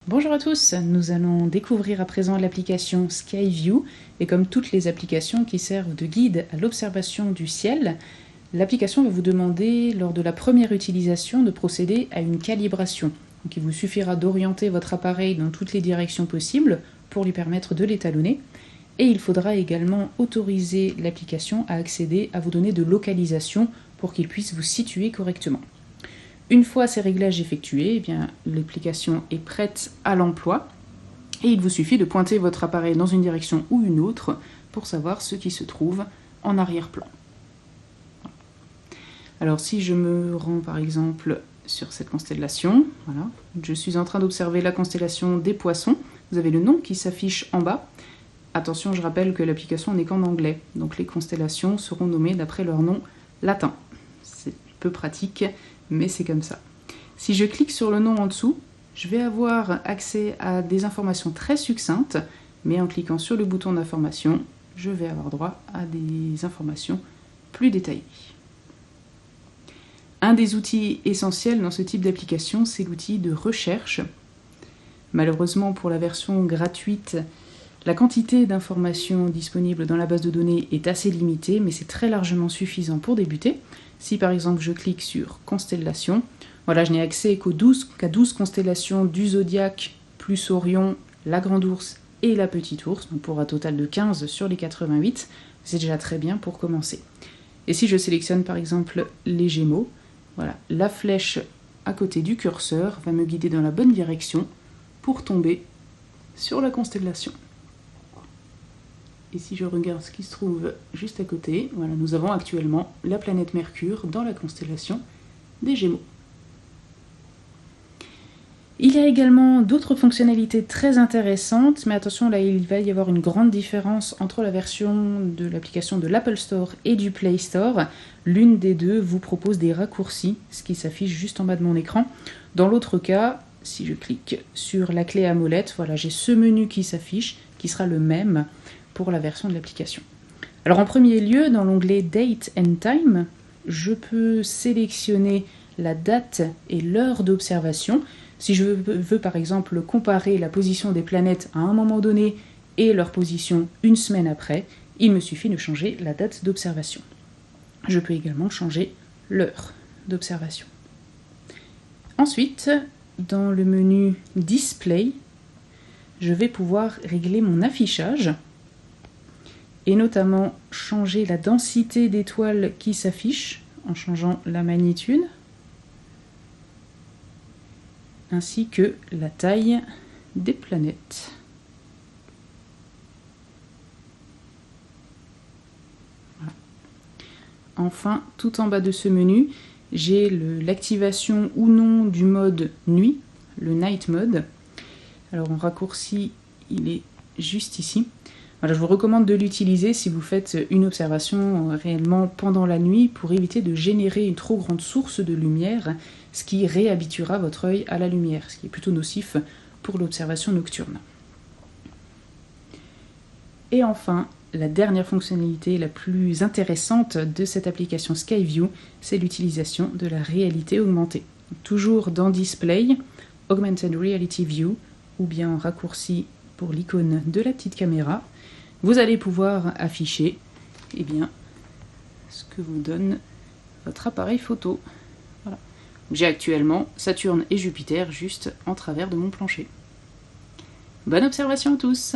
Bonjour à tous, nous allons découvrir à présent l'application Skyview et comme toutes les applications qui servent de guide à l'observation du ciel, l'application va vous demander lors de la première utilisation de procéder à une calibration. Donc il vous suffira d'orienter votre appareil dans toutes les directions possibles pour lui permettre de l'étalonner et il faudra également autoriser l'application à accéder à vos données de localisation pour qu'il puisse vous situer correctement. Une fois ces réglages effectués, l'application est prête à l'emploi et il vous suffit de pointer votre appareil dans une direction ou une autre pour savoir ce qui se trouve en arrière-plan. Alors si je me rends par exemple sur cette constellation, voilà, je suis en train d'observer la constellation des Poissons, vous avez le nom qui s'affiche en bas. Attention, je rappelle que l'application n'est qu'en anglais, donc les constellations seront nommées d'après leur nom latin. C'est peu pratique, mais c'est comme ça. Si je clique sur le nom en dessous, je vais avoir accès à des informations très succinctes, mais en cliquant sur le bouton d'information, je vais avoir droit à des informations plus détaillées. Un des outils essentiels dans ce type d'application, c'est l'outil de recherche. Malheureusement, pour la version gratuite, la quantité d'informations disponibles dans la base de données est assez limitée, mais c'est très largement suffisant pour débuter. Si par exemple je clique sur Constellation, voilà, je n'ai accès qu'à 12 constellations du zodiaque, plus Orion, la Grande Ourse et la Petite Ourse, donc pour un total de 15 sur les 88, c'est déjà très bien pour commencer. Et si je sélectionne par exemple les Gémeaux, voilà, la flèche à côté du curseur va me guider dans la bonne direction pour tomber sur la constellation. Et si je regarde ce qui se trouve juste à côté, voilà, nous avons actuellement la planète Mercure dans la constellation des Gémeaux. Il y a également d'autres fonctionnalités très intéressantes, mais attention, là il va y avoir une grande différence entre la version de l'application de l'Apple Store et du Play Store. L'une des deux vous propose des raccourcis, ce qui s'affiche juste en bas de mon écran. Dans l'autre cas, si je clique sur la clé à molette, voilà, j'ai ce menu qui s'affiche, qui sera le même pour la version de l'application. Alors en premier lieu, dans l'onglet Date and Time, je peux sélectionner la date et l'heure d'observation. Si je veux par exemple comparer la position des planètes à un moment donné et leur position une semaine après, il me suffit de changer la date d'observation. Je peux également changer l'heure d'observation. Ensuite, dans le menu Display, je vais pouvoir régler mon affichage et notamment changer la densité d'étoiles qui s'affichent en changeant la magnitude, ainsi que la taille des planètes. Voilà. Enfin, tout en bas de ce menu, j'ai l'activation ou non du mode nuit, le Night Mode. Alors en raccourci, il est juste ici. Voilà, je vous recommande de l'utiliser si vous faites une observation réellement pendant la nuit pour éviter de générer une trop grande source de lumière, ce qui réhabituera votre œil à la lumière, ce qui est plutôt nocif pour l'observation nocturne. Et enfin, la dernière fonctionnalité la plus intéressante de cette application Skyview, c'est l'utilisation de la réalité augmentée. Toujours dans Display, Augmented Reality View, ou bien en raccourci pour l'icône de la petite caméra, vous allez pouvoir afficher ce que vous donne votre appareil photo. Voilà. J'ai actuellement Saturne et Jupiter juste en travers de mon plancher. Bonne observation à tous!